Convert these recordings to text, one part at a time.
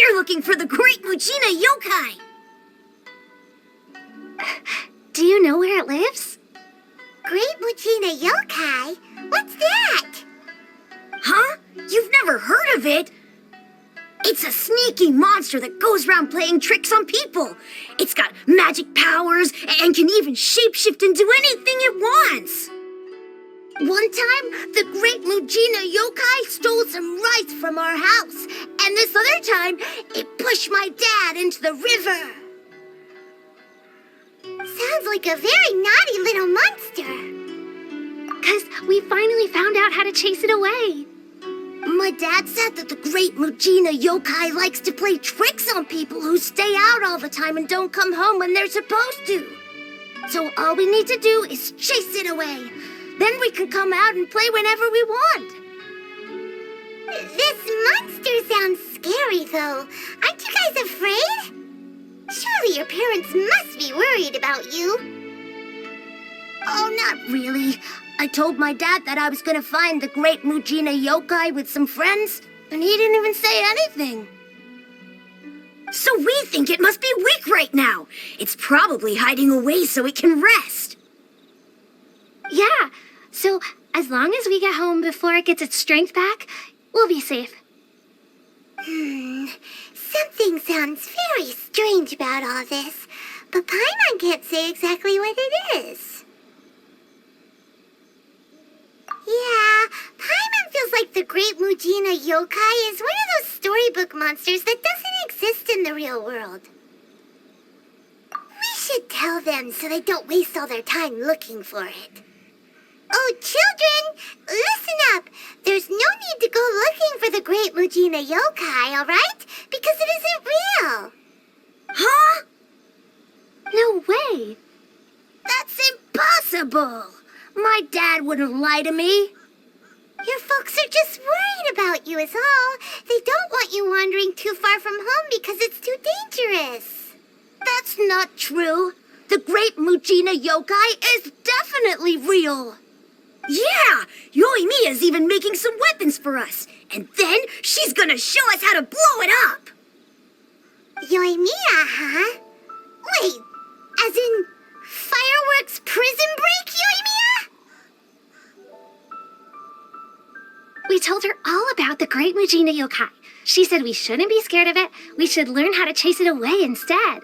We're looking for the Great Mujina Yokai. Do you know where it lives? Great Mujina Yokai? What's that? Huh? You've never heard of it? It's a sneaky monster that goes around playing tricks on people. It's got magic powers and can even shapeshift into anything it wants. One time, the Great Mujina Yokai stole some rice from our house. And this other time, it pushed my dad into the river. Sounds like a very naughty little monster. 'Cause we finally found out how to chase it away. My dad said that the Great Mujina Yokai likes to play tricks on people who stay out all the time and don't come home when they're supposed to. So all we need to do is chase it away. Then we can come out and play whenever we want. This monster sounds scary, though. Aren't you guys afraid? Surely your parents must be worried about you. Oh, not really. I told my dad that I was gonna find the Great Mujina Yokai with some friends, and he didn't even say anything. So we think it must be weak right now. It's probably hiding away so it can rest. Yeah, so as long as we get home before it gets its strength back, we'll be safe. Something sounds very strange about all this, but Paimon can't say exactly what it is. Yeah, Paimon feels like the Great Mujina Yokai is one of those storybook monsters that doesn't exist in the real world. We should tell them so they don't waste all their time looking for it. Oh, children, listen up. There's no need to go looking for the Great Mujina Yokai, all right? Because it isn't real. Huh? No way. That's impossible. My dad wouldn't lie to me. Your folks are just worried about you is all. They don't want you wandering too far from home because it's too dangerous. That's not true. The Great Mujina Yokai is definitely real. Yeah, Yoimiya's even making some weapons for us. And then she's gonna show us how to blow it up. Yoimiya, huh? Wait, as in fireworks prison break, Yoimiya? We told her all about the Great Mujina Yokai. She said we shouldn't be scared of it. We should learn how to chase it away instead.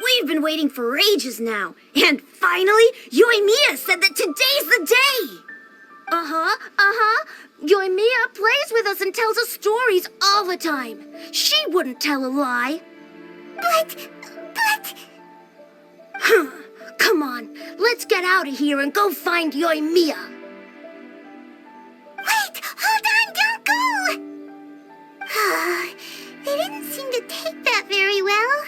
We've been waiting for ages now. And finally, Yoimiya said that today's the day. Yoimiya plays with us and tells us stories all the time. She wouldn't tell a lie. But... Come on, let's get out of here and go find Yoimiya. Wait, hold on, don't go! They didn't seem to take that very well.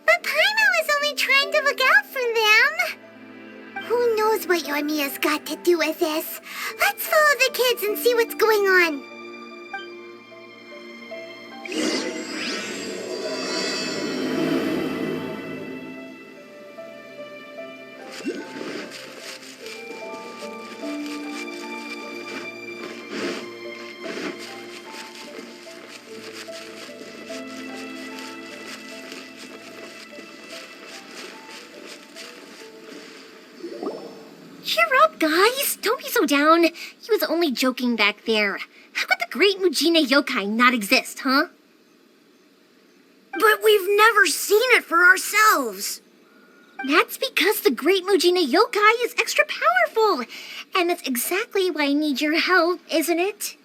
But Paimon was only trying to look out for them. Who knows what Yoimiya's got to do with this? Let's follow the kids and see what's going on. Cheer up, guys. Don't be so down. He was only joking back there. How could the Great Mujina Yokai not exist, huh? But we've never seen it for ourselves. That's because the Great Mujina Yokai is extra powerful. And that's exactly why I need your help, isn't it?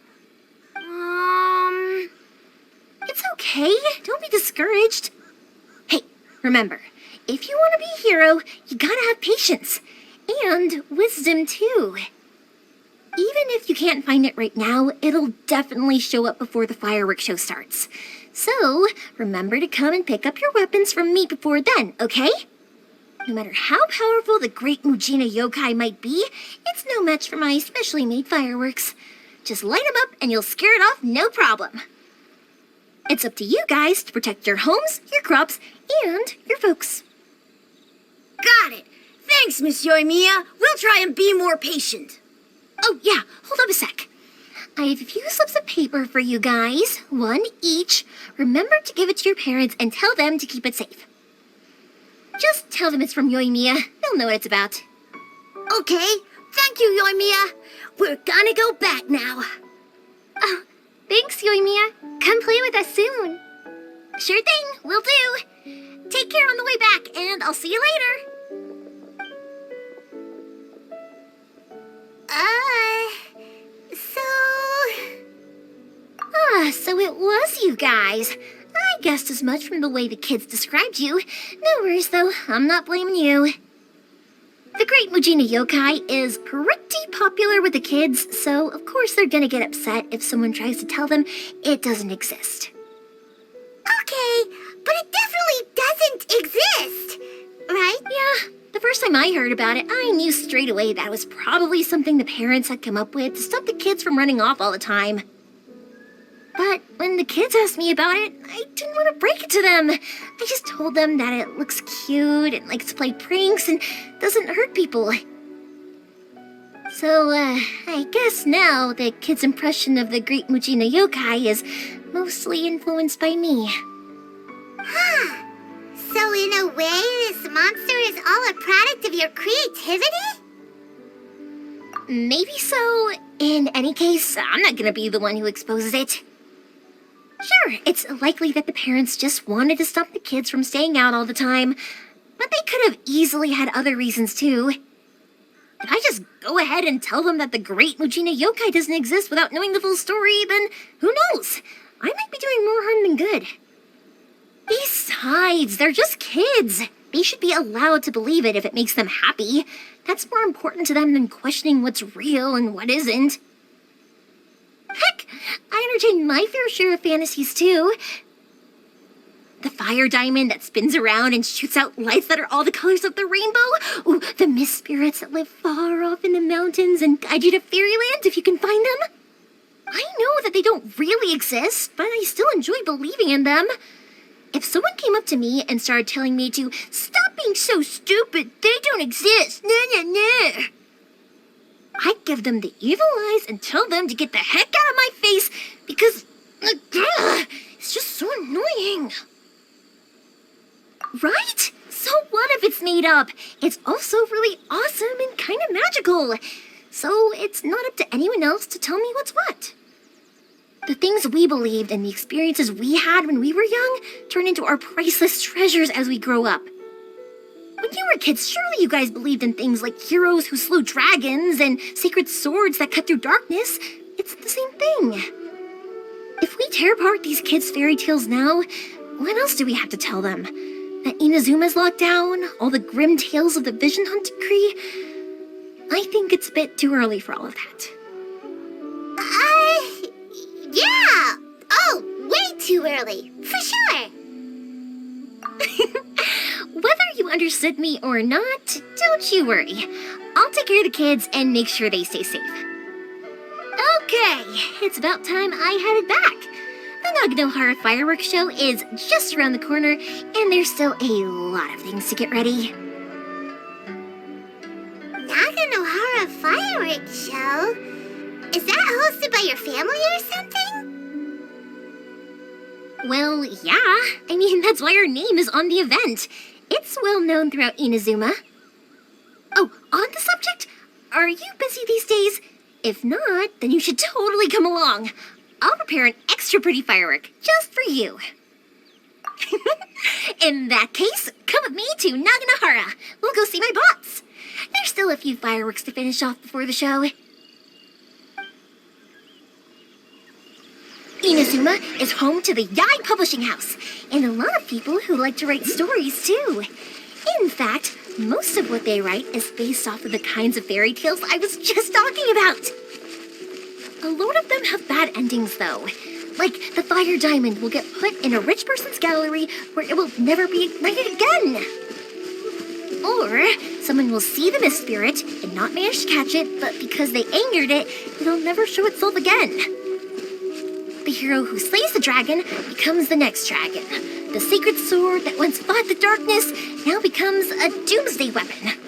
It's okay. Don't be discouraged. Hey, remember, if you want to be a hero, you gotta have patience. And wisdom, too. Even if you can't find it right now, it'll definitely show up before the fireworks show starts. So, remember to come and pick up your weapons from me before then, okay? No matter how powerful the Great Mujina Yokai might be, it's no match for my specially made fireworks. Just light them up and you'll scare it off no problem. It's up to you guys to protect your homes, your crops, and your folks. Got it. Thanks, Miss Yoimiya. We'll try and be more patient. Oh, yeah, hold up a sec. I have a few slips of paper for you guys, one each. Remember to give it to your parents and tell them to keep it safe. Just tell them it's from Yoimiya. They'll know what it's about. Okay, thank you, Yoimiya. We're gonna go back now. Oh, thanks, Yoimiya. Come play with us soon. Sure thing, will do. Take care on the way back, and I'll see you later. So it was you guys. I guessed as much from the way the kids described you. No worries, though. I'm not blaming you. The Great Mujina Yokai is pretty popular with the kids, so of course they're gonna get upset if someone tries to tell them it doesn't exist. Okay, but it definitely doesn't exist, right? Yeah, the first time I heard about it, I knew straight away that was probably something the parents had come up with to stop the kids from running off all the time. But when the kids asked me about it, I didn't want to break it to them. I just told them that it looks cute and likes to play pranks and doesn't hurt people. So, I guess now the kids' impression of the Great Mujina Yokai is mostly influenced by me. Huh. So in a way, this monster is all a product of your creativity? Maybe so. In any case, I'm not gonna be the one who exposes it. Sure, it's likely that the parents just wanted to stop the kids from staying out all the time, but they could have easily had other reasons too. If I just go ahead and tell them that the Great Mujina Yokai doesn't exist without knowing the full story, then who knows? I might be doing more harm than good. Besides, they're just kids. They should be allowed to believe it if it makes them happy. That's more important to them than questioning what's real and what isn't. Heck, I entertain my fair share of fantasies too. The fire diamond that spins around and shoots out lights that are all the colors of the rainbow. Ooh, the mist spirits that live far off in the mountains and guide you to fairyland if you can find them. I know that they don't really exist, but I still enjoy believing in them. If someone came up to me and started telling me to stop being so stupid, they don't exist, nah. I'd give them the evil eyes and tell them to get the heck out of my face because it's just so annoying. Right? So what if it's made up? It's also really awesome and kind of magical. So it's not up to anyone else to tell me what's what. The things we believed and the experiences we had when we were young turn into our priceless treasures as we grow up. When you were kids, surely you guys believed in things like heroes who slew dragons and sacred swords that cut through darkness. It's the same thing. If we tear apart these kids' fairy tales now, what else do we have to tell them? That Inazuma's locked down? All the grim tales of the Vision Hunt decree? I think it's a bit too early for all of that. Yeah! Oh, way too early, for sure! Whether you understood me or not, don't you worry. I'll take care of the kids and make sure they stay safe. Okay, it's about time I headed back. The Naganohara fireworks show is just around the corner, and there's still a lot of things to get ready. Naganohara fireworks show? Is that hosted by your family or something? Well, yeah. I mean, that's why our name is on the event. It's well known throughout Inazuma. Oh, on the subject, are you busy these days? If not, then you should totally come along. I'll prepare an extra pretty firework just for you. In that case, come with me to Naganohara. We'll go see my bots. There's still a few fireworks to finish off before the show. Inazuma is home to the Yai Publishing House, and a lot of people who like to write stories too. In fact, most of what they write is based off of the kinds of fairy tales I was just talking about. A lot of them have bad endings though. Like the fire diamond will get put in a rich person's gallery where it will never be ignited again. Or someone will see the mist spirit and not manage to catch it, but because they angered it, it'll never show itself again. The hero who slays the dragon becomes the next dragon. The sacred sword that once fought the darkness now becomes a doomsday weapon.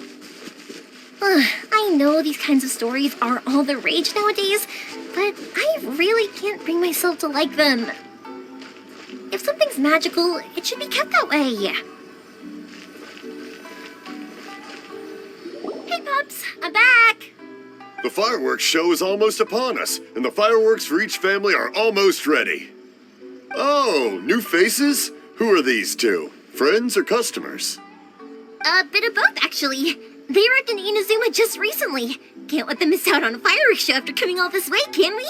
I know these kinds of stories are all the rage nowadays, but I really can't bring myself to like them. If something's magical, it should be kept that way. Hey, Pups, I'm back! The fireworks show is almost upon us, and the fireworks for each family are almost ready. Oh, new faces? Who are these two? Friends or customers? A bit of both, actually. They arrived in Inazuma just recently. Can't let them miss out on a fireworks show after coming all this way, can we?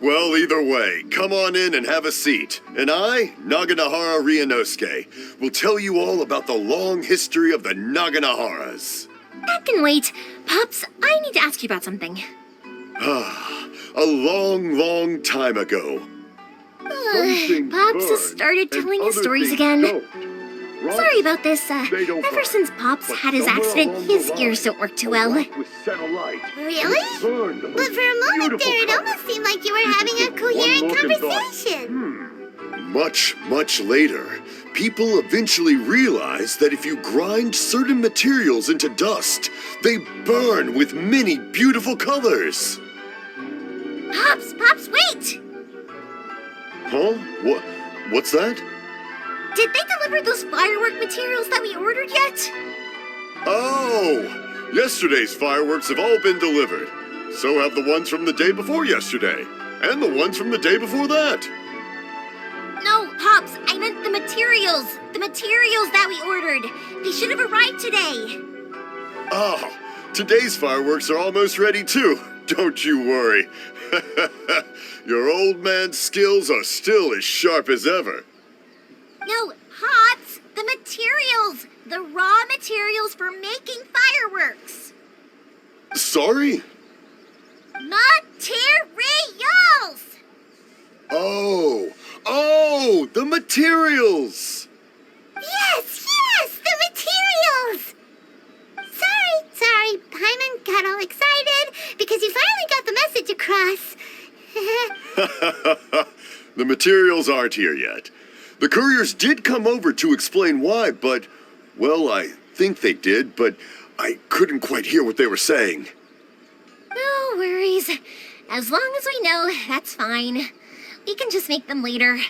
Well, either way, come on in and have a seat. And I, Naganahara Ryunosuke, will tell you all about the long history of the Naganaharas. That can wait. Pops, I need to ask you about something. A long, long time ago. Pops has started telling his stories again. Sorry about this. Ever since Pops had his accident, his ears don't work too well. Really? But for a moment there, it almost seemed like you were having a coherent conversation. Much, much later, people eventually realized that if you grind certain materials into dust, they burn with many beautiful colors. Pops, wait! Huh? What's that? Did they deliver those firework materials that we ordered yet? Oh! Yesterday's fireworks have all been delivered. So have the ones from the day before yesterday. And the ones from the day before that. No, Pops, I meant the materials. The materials that we ordered. They should have arrived today. Oh, today's fireworks are almost ready too. Don't you worry. Your old man's skills are still as sharp as ever. No, Pops, the materials. The raw materials for making fireworks. Sorry? Materials! Oh, the materials! Yes, the materials! Sorry, Paimon got all excited because you finally got the message across. The materials aren't here yet. The couriers did come over to explain why, but, well, I think they did, but I couldn't quite hear what they were saying. No worries. As long as we know, that's fine. We can just make them later.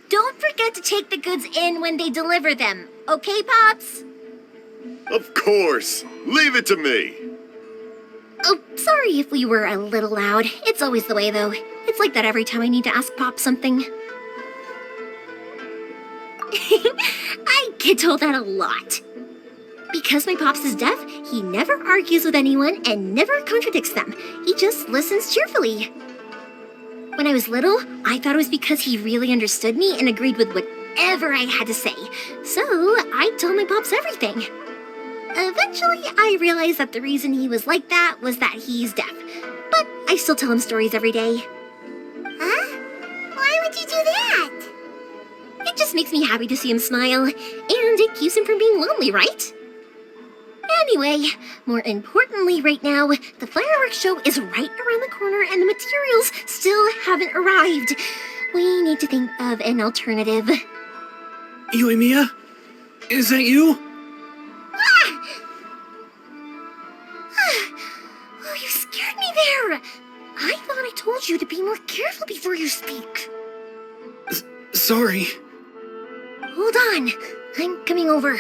Don't forget to take the goods in when they deliver them. Okay, Pops? Of course. Leave it to me. Oh, sorry if we were a little loud. It's always the way, though. It's like that every time I need to ask Pop something. I get told that a lot. Because my Pops is deaf, he never argues with anyone and never contradicts them. He just listens cheerfully. When I was little, I thought it was because he really understood me and agreed with whatever I had to say. So I told my Pops everything. Eventually, I realized that the reason he was like that was that he's deaf. But I still tell him stories every day. Huh? Why would you do that? It just makes me happy to see him smile, and it keeps him from being lonely, right? Anyway, more importantly right now, the fireworks show is right around the corner and the materials still haven't arrived. We need to think of an alternative. Yoimiya? Is that you? Oh, you scared me there! I thought I told you to be more careful before you speak. Sorry. Hold on, I'm coming over.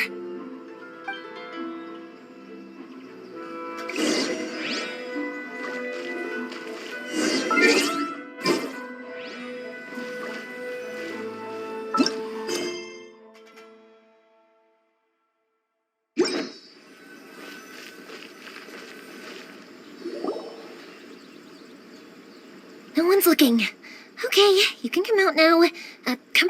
No one's looking. Okay, you can come out now. Come.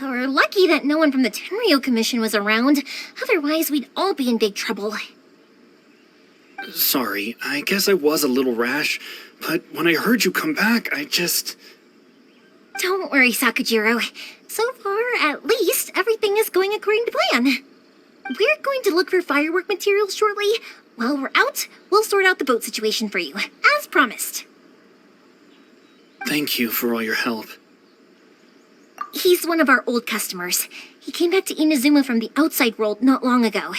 We're lucky that no one from the Tenryo Commission was around. Otherwise, we'd all be in big trouble. Sorry, I guess I was a little rash, but when I heard you come back, I just... Don't worry, Sakujiro. So far, at least, everything is going according to plan. We're going to look for firework materials shortly. While we're out, we'll sort out the boat situation for you, as promised. Thank you for all your help. He's one of our old customers. He came back to Inazuma from the outside world not long ago.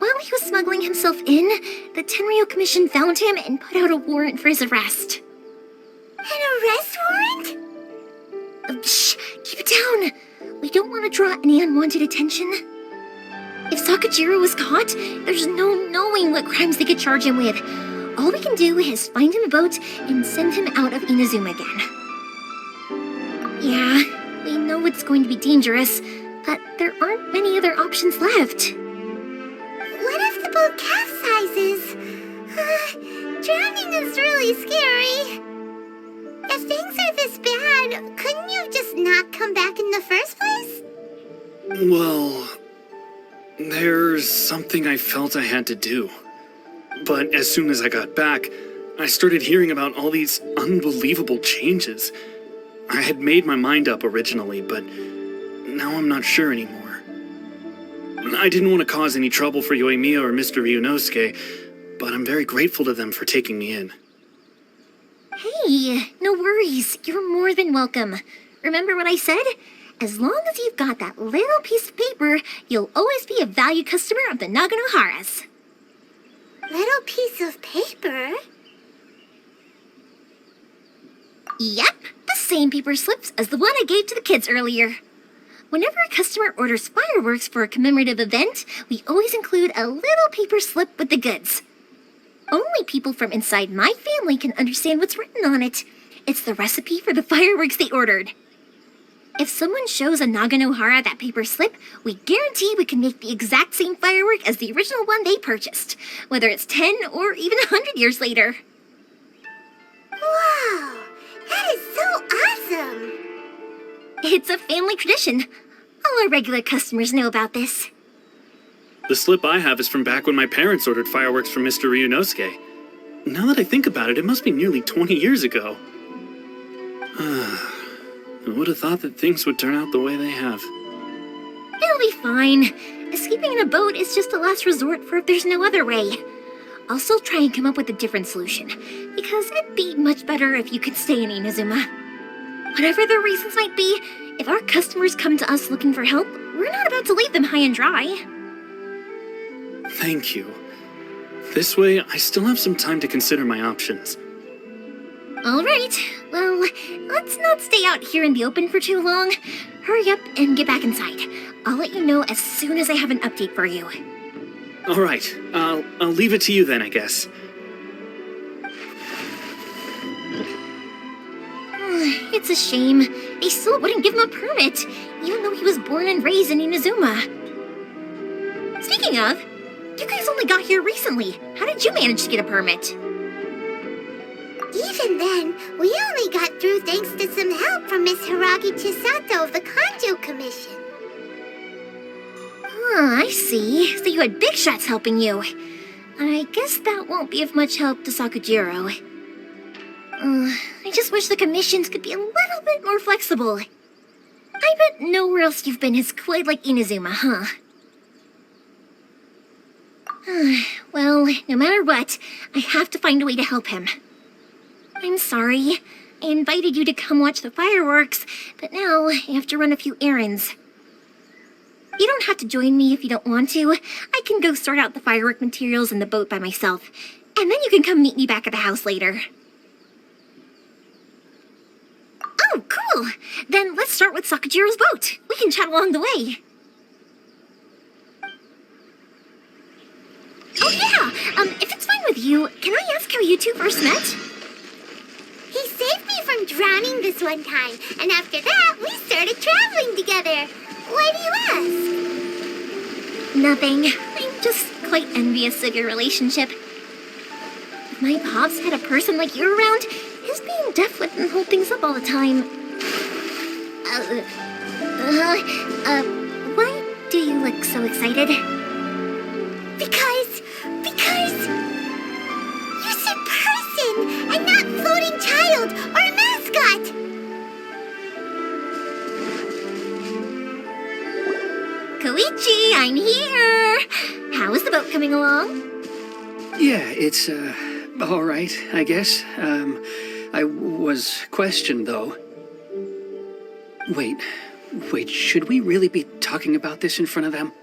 While he was smuggling himself in, the Tenryo Commission found him and put out a warrant for his arrest. An arrest warrant? Shh! Keep it down! We don't want to draw any unwanted attention. If Sakajiro was caught, there's no knowing what crimes they could charge him with. All we can do is find him a boat and send him out of Inazuma again. Yeah, we know it's going to be dangerous, but there aren't many other options left. What if the boat capsizes? Drowning is really scary. If things are this bad, couldn't you just not come back in the first place? Well, there's something I felt I had to do. But as soon as I got back, I started hearing about all these unbelievable changes. I had made my mind up originally, but now I'm not sure anymore. I didn't want to cause any trouble for Yoimiya or Mr. Ryunosuke, but I'm very grateful to them for taking me in. Hey, no worries. You're more than welcome. Remember what I said? As long as you've got that little piece of paper, you'll always be a valued customer of the Naganoharas. Little piece of paper? Yep, the same paper slips as the one I gave to the kids earlier. Whenever a customer orders fireworks for a commemorative event, we always include a little paper slip with the goods. Only people from inside my family can understand what's written on it. It's the recipe for the fireworks they ordered. If someone shows a Naganohara that paper slip, we guarantee we can make the exact same firework as the original one they purchased, whether it's 10 or even 100 years later. Wow, that is so awesome! It's a family tradition. All our regular customers know about this. The slip I have is from back when my parents ordered fireworks from Mr. Ryunosuke. Now that I think about it, it must be nearly 20 years ago. I would have thought that things would turn out the way they have. It'll be fine. Escaping in a boat is just a last resort for if there's no other way. I'll still try and come up with a different solution, because it'd be much better if you could stay in Inazuma. Whatever the reasons might be, if our customers come to us looking for help, we're not about to leave them high and dry. Thank you. This way, I still have some time to consider my options. All right, well, let's not stay out here in the open for too long. Hurry up and get back inside. I'll let you know as soon as I have an update for you. All right, I'll leave it to you then, I guess. It's a shame. They still wouldn't give him a permit, even though he was born and raised in Inazuma. Speaking of, you guys only got here recently. How did you manage to get a permit? Even then, we only got through thanks to some help from Miss Hiragi Chisato of the Kanjo Commission. Oh, I see. So you had big shots helping you. I guess that won't be of much help to Sakajiro. I just wish the commissions could be a little bit more flexible. I bet nowhere else you've been is quite like Inazuma, huh? Well, no matter what, I have to find a way to help him. I'm sorry. I invited you to come watch the fireworks, but now I have to run a few errands. You don't have to join me if you don't want to. I can go sort out the firework materials in the boat by myself, and then you can come meet me back at the house later. Oh, cool! Then let's start with Sakajiro's boat. We can chat along the way. Oh yeah! If it's fine with you, can I ask how you two first met? He saved me from drowning this one time, and after that, we started traveling together. Why do you ask? Nothing. I'm just quite envious of your relationship. If my pops had a person like you around, his being deaf wouldn't hold things up all the time. Why do you look so excited? Because you said person and not floating child or a mascot. Koichi, I'm here! How is the boat coming along? Yeah, it's, all right, I guess. I was questioned, though. Wait, should we really be talking about this in front of them?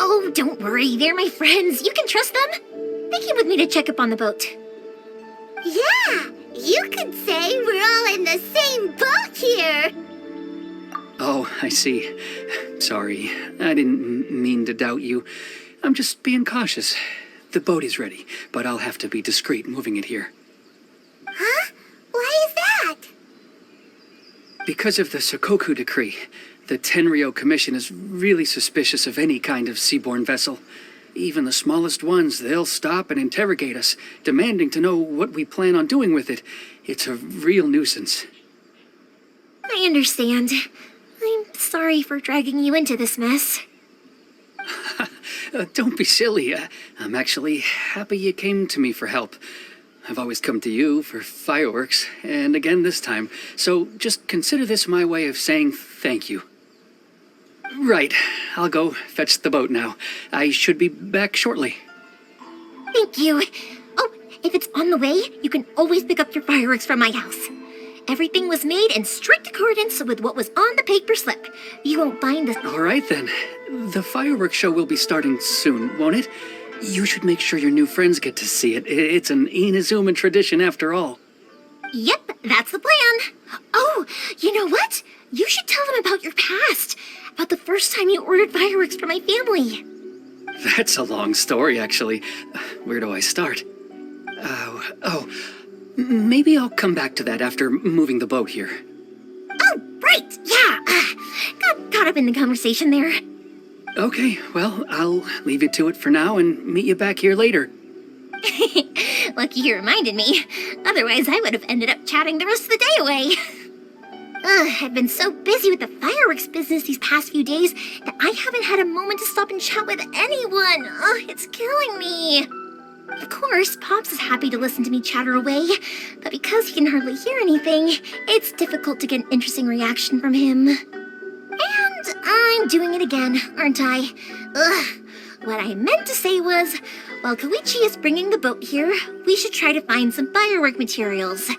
Oh, don't worry. They're my friends. You can trust them. They came with me to check up on the boat. Yeah, you could say we're all in the same boat here. Oh, I see. Sorry, I didn't mean to doubt you. I'm just being cautious. The boat is ready, but I'll have to be discreet moving it here. Huh? Why is that? Because of the Sokoku decree, the Tenryou Commission is really suspicious of any kind of seaborne vessel. Even the smallest ones, they'll stop and interrogate us, demanding to know what we plan on doing with it. It's a real nuisance. I understand. I'm sorry for dragging you into this mess. Don't be silly. I'm actually happy you came to me for help. I've always come to you for fireworks, and again this time. So just consider this my way of saying thank you. Right, I'll go fetch the boat now. I should be back shortly. Thank you. Oh, if it's on the way, you can always pick up your fireworks from my house. Everything was made in strict accordance with what was on the paper slip. You won't find this. All right then. The fireworks show will be starting soon, won't it? You should make sure your new friends get to see it. It's an Inazuman tradition after all. Yep, that's the plan. Oh, you know what? You should tell them about your past. About the first time you ordered fireworks for my family. That's a long story, actually. Where do I start? Maybe I'll come back to that after moving the boat here. Oh, right, yeah. Got caught up in the conversation there. Okay, well, I'll leave you to it for now and meet you back here later. Lucky you reminded me. Otherwise, I would have ended up chatting the rest of the day away. I've been so busy with the fireworks business these past few days that I haven't had a moment to stop and chat with anyone. It's killing me. Of course, Pops is happy to listen to me chatter away, but because he can hardly hear anything, it's difficult to get an interesting reaction from him. And I'm doing it again, aren't I? What I meant to say was, while Koichi is bringing the boat here, we should try to find some firework materials.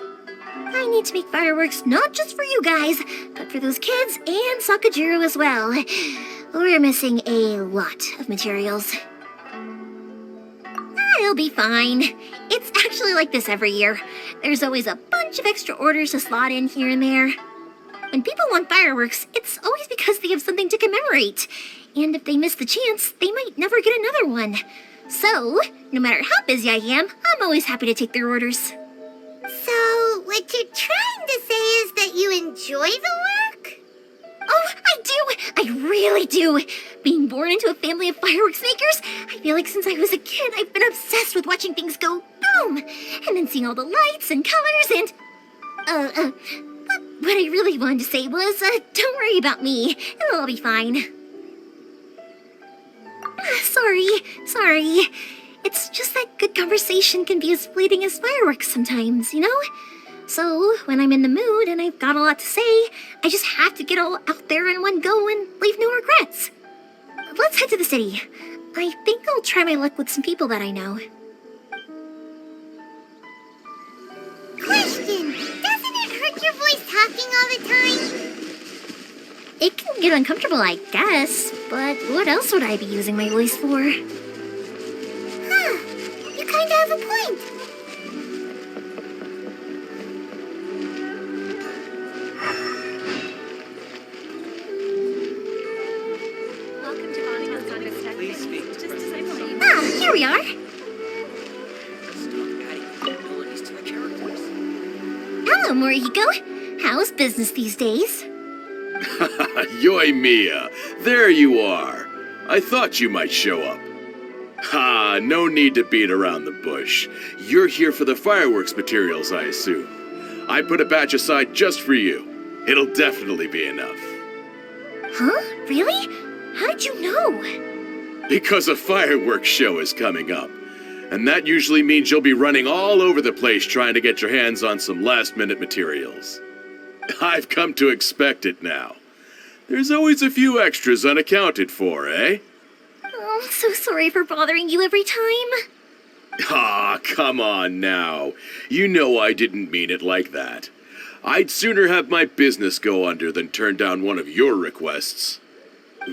I need to make fireworks not just for you guys, but for those kids and Sakajiro as well. We're missing a lot of materials. It'll be fine. It's actually like this every year. There's always a bunch of extra orders to slot in here and there. When people want fireworks, it's always because they have something to commemorate. And if they miss the chance, they might never get another one. So, no matter how busy I am, I'm always happy to take their orders. So, what you're trying to say is that you enjoy the work? Oh, I do! I really do! Being born into a family of fireworks makers, I feel like since I was a kid, I've been obsessed with watching things go boom! And then seeing all the lights and colors and... But what I really wanted to say was, don't worry about me. It'll all be fine. Sorry. It's just that good conversation can be as fleeting as fireworks sometimes, you know? So, when I'm in the mood and I've got a lot to say, I just have to get all out there in one go and leave no regrets. Let's head to the city. I think I'll try my luck with some people that I know. Question, doesn't it hurt your voice talking all the time? It can get uncomfortable, I guess, but what else would I be using my voice for? Huh, you kinda have a point. Here we are. Hello, Morihiko. How's business these days? Yoi Mia, there you are. I thought you might show up. Ha, no need to beat around the bush. You're here for the fireworks materials, I assume. I put a batch aside just for you. It'll definitely be enough. Huh? Really? How did you know? Because a fireworks show is coming up. And that usually means you'll be running all over the place trying to get your hands on some last-minute materials. I've come to expect it now. There's always a few extras unaccounted for, eh? Oh, I'm so sorry for bothering you every time. Ah, come on now. You know I didn't mean it like that. I'd sooner have my business go under than turn down one of your requests.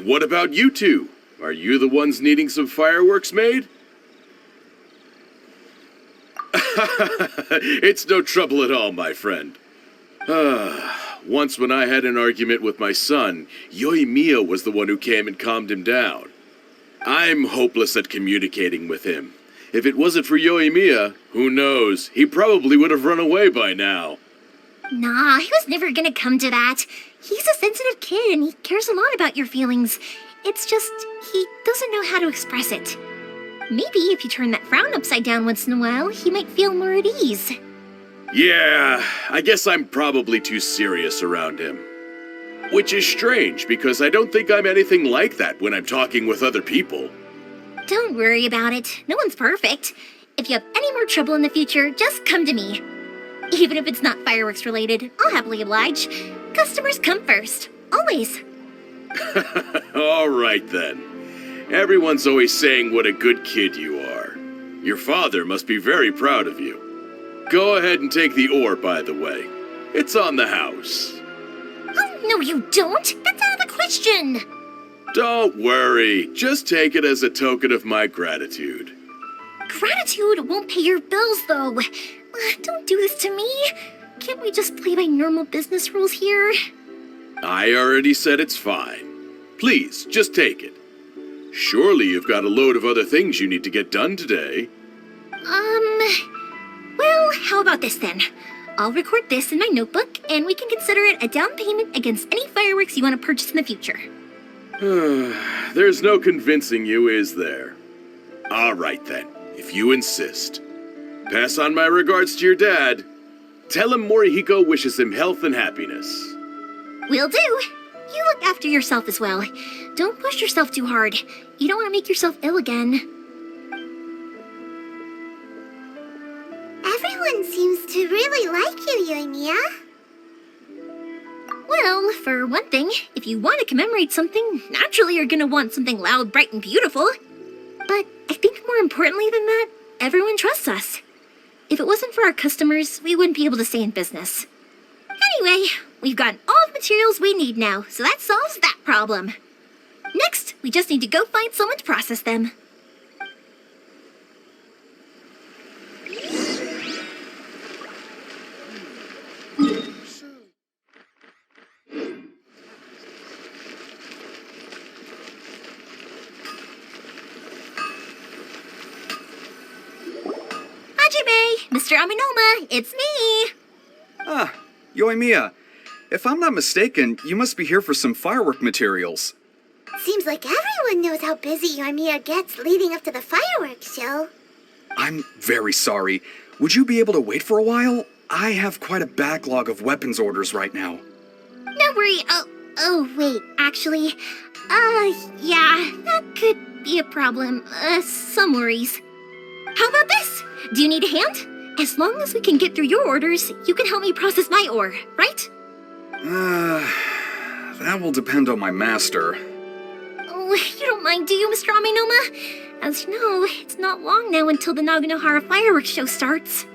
What about you two? Are you the ones needing some fireworks made? It's no trouble at all, my friend. Once when I had an argument with my son, Yoimiya was the one who came and calmed him down. I'm hopeless at communicating with him. If it wasn't for Yoimiya, who knows, he probably would have run away by now. Nah, he was never gonna come to that. He's a sensitive kid and he cares a lot about your feelings. It's just, he doesn't know how to express it. Maybe if you turn that frown upside down once in a while, he might feel more at ease. Yeah, I guess I'm probably too serious around him. Which is strange, because I don't think I'm anything like that when I'm talking with other people. Don't worry about it. No one's perfect. If you have any more trouble in the future, just come to me. Even if it's not fireworks related, I'll happily oblige. Customers come first. Always. All right then. Everyone's always saying what a good kid you are. Your father must be very proud of you. Go ahead and take the ore, by the way. It's on the house. Oh, no you don't. That's out of the question. Don't worry. Just take it as a token of my gratitude. Gratitude won't pay your bills, though. Don't do this to me. Can't we just play by normal business rules here? I already said it's fine. Please, just take it. Surely you've got a load of other things you need to get done today. Well, how about this then? I'll record this in my notebook, and we can consider it a down payment against any fireworks you want to purchase in the future. There's no convincing you, is there? All right then, if you insist. Pass on my regards to your dad. Tell him Morihiko wishes him health and happiness. Will do. You look after yourself as well. Don't push yourself too hard. You don't want to make yourself ill again. Everyone seems to really like you, Yoimiya. Well, for one thing, if you want to commemorate something, naturally you're gonna want something loud, bright, and beautiful. But I think more importantly than that, everyone trusts us. If it wasn't for our customers, we wouldn't be able to stay in business. Anyway, we've gotten all the materials we need now, so that solves that problem. Next, we just need to go find someone to process them. Mr. Aminoma, it's me! Ah, Yoimiya. If I'm not mistaken, you must be here for some firework materials. Seems like everyone knows how busy Yoimiya gets leading up to the fireworks show. I'm very sorry. Would you be able to wait for a while? I have quite a backlog of weapons orders right now. No worry. Oh, wait, actually, yeah, that could be a problem. Some worries. How about this? Do you need a hand? As long as we can get through your orders, you can help me process my ore, right? That will depend on my master. Oh, you don't mind, do you, Mr. Aminoma? As you know, it's not long now until the Naganohara fireworks show starts.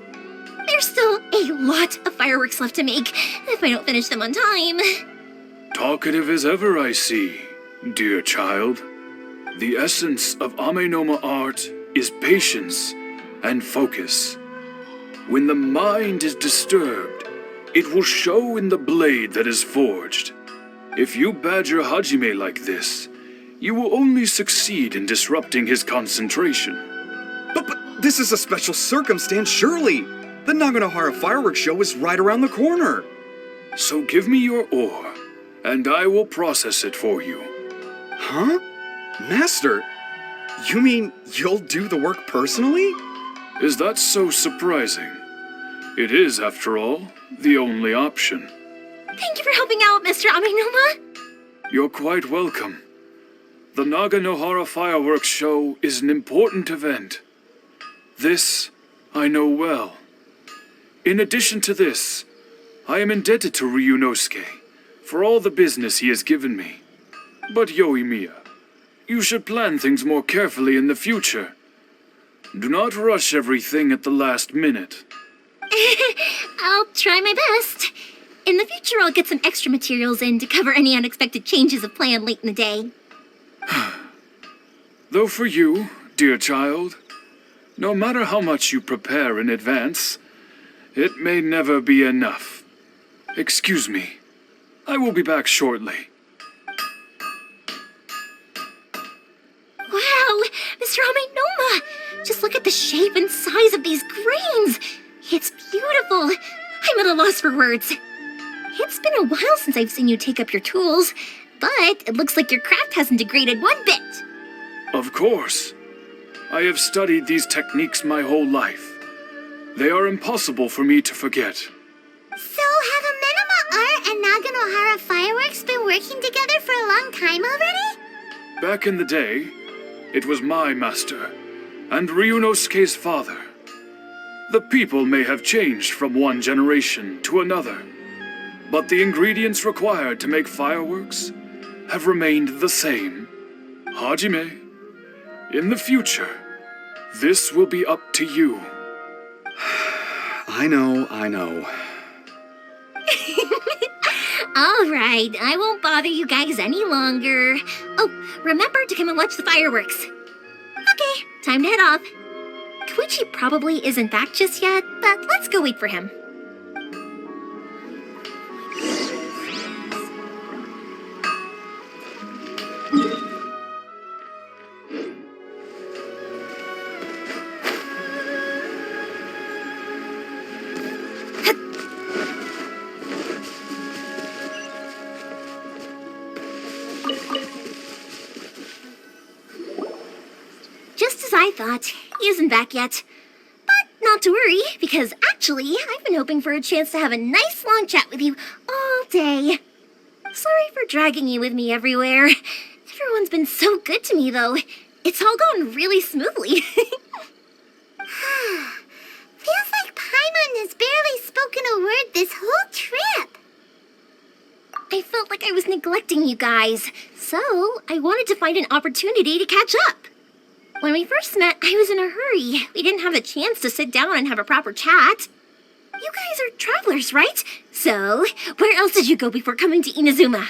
There's still a lot of fireworks left to make, if I don't finish them on time. Talkative as ever, I see, dear child. The essence of Amenoma art is patience and focus. When the mind is disturbed, it will show in the blade that is forged. If you badger Hajime like this, you will only succeed in disrupting his concentration. But this is a special circumstance, surely. The Naganohara fireworks show is right around the corner. So give me your ore, and I will process it for you. Huh? Master, you mean you'll do the work personally? Is that so surprising? It is, after all, the only option. Thank you for helping out, Mr. Aminoma. You're quite welcome. The Naganohara fireworks show is an important event. This I know well. In addition to this, I am indebted to Ryunosuke for all the business he has given me. But Yoimiya, you should plan things more carefully in the future. Do not rush everything at the last minute. I'll try my best. In the future, I'll get some extra materials in to cover any unexpected changes of plan late in the day. Though for you, dear child, no matter how much you prepare in advance, it may never be enough. Excuse me. I will be back shortly. Wow, Mr. Amenoma! Just look at the shape and size of these grains! It's beautiful! I'm at a loss for words. It's been a while since I've seen you take up your tools, but it looks like your craft hasn't degraded one bit. Of course. I have studied these techniques my whole life. They are impossible for me to forget. So, have Amenoma Art and Naganohara Fireworks been working together for a long time already? Back in the day, it was my master, and Ryunosuke's father. The people may have changed from one generation to another, but the ingredients required to make fireworks have remained the same. Hajime, in the future, this will be up to you. I know. All right, I won't bother you guys any longer. Oh, remember to come and watch the fireworks. Okay, time to head off. Koichi probably isn't back just yet, but let's go wait for him. Just as I thought, he isn't back yet. But not to worry, because actually, I've been hoping for a chance to have a nice long chat with you all day. Sorry for dragging you with me everywhere. Everyone's been so good to me, though. It's all gone really smoothly. Feels like Paimon has barely spoken a word this whole trip. I felt like I was neglecting you guys, so I wanted to find an opportunity to catch up. When we first met, I was in a hurry. We didn't have a chance to sit down and have a proper chat. You guys are travelers, right? So, where else did you go before coming to Inazuma?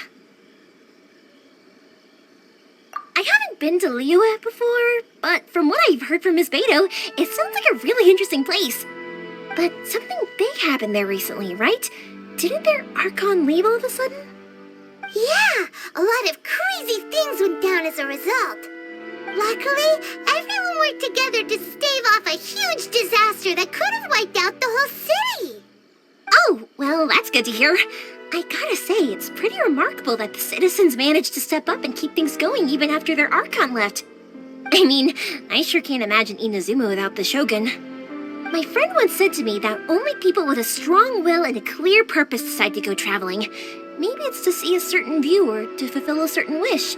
I haven't been to Liyue before, but from what I've heard from Miss Beto, it sounds like a really interesting place. But something big happened there recently, right? Didn't their Archon leave all of a sudden? Yeah, a lot of crazy things went down as a result. Luckily, everyone worked together to stave off a huge disaster that could have wiped out the whole city. Oh, well, that's good to hear. I gotta say, it's pretty remarkable that the citizens managed to step up and keep things going even after their Archon left. I mean, I sure can't imagine Inazuma without the Shogun. My friend once said to me that only people with a strong will and a clear purpose decide to go traveling. Maybe it's to see a certain view or to fulfill a certain wish.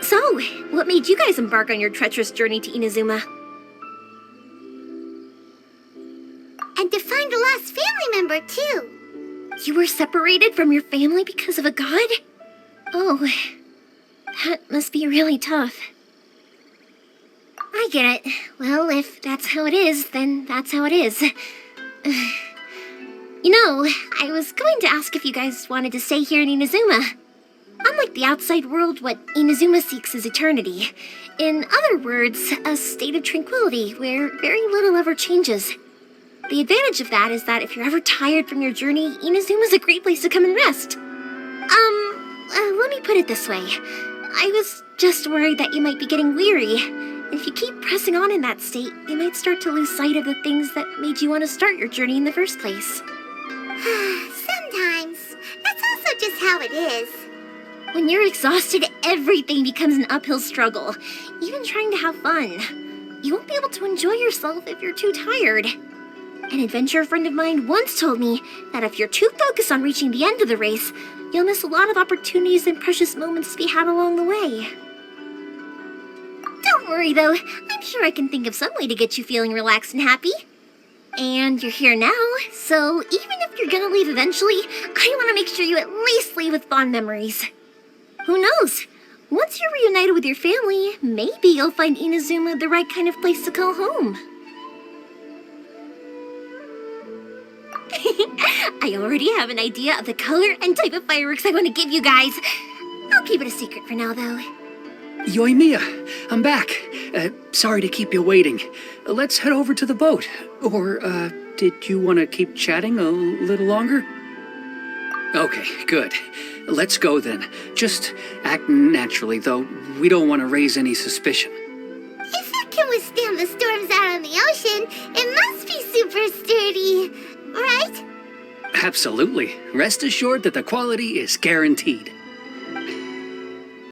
So, what made you guys embark on your treacherous journey to Inazuma? And to find a lost family member, too. You were separated from your family because of a god? Oh, that must be really tough. I get it. Well, if that's how it is, then that's how it is. You know, I was going to ask if you guys wanted to stay here in Inazuma. Unlike the outside world, what Inazuma seeks is eternity. In other words, a state of tranquility where very little ever changes. The advantage of that is that if you're ever tired from your journey, Inazuma's a great place to come and rest. Let me put it this way. I was just worried that you might be getting weary. If you keep pressing on in that state, you might start to lose sight of the things that made you want to start your journey in the first place. Sometimes. That's also just how it is. When you're exhausted, everything becomes an uphill struggle. Even trying to have fun. You won't be able to enjoy yourself if you're too tired. An adventurer friend of mine once told me that if you're too focused on reaching the end of the race, you'll miss a lot of opportunities and precious moments to be had along the way. Don't worry though, I'm sure I can think of some way to get you feeling relaxed and happy. And you're here now, so even if you're gonna leave eventually, I want to make sure you at least leave with fond memories. Who knows? Once you're reunited with your family, maybe you'll find Inazuma the right kind of place to call home. I already have an idea of the color and type of fireworks I want to give you guys. I'll keep it a secret for now, though. Yoimiya, I'm back. Sorry to keep you waiting. Let's head over to the boat. Or, did you want to keep chatting a little longer? Okay, good. Let's go then. Just act naturally, though. We don't want to raise any suspicion. If it can withstand the storms out on the ocean, it must be super sturdy, right? Absolutely. Rest assured that the quality is guaranteed.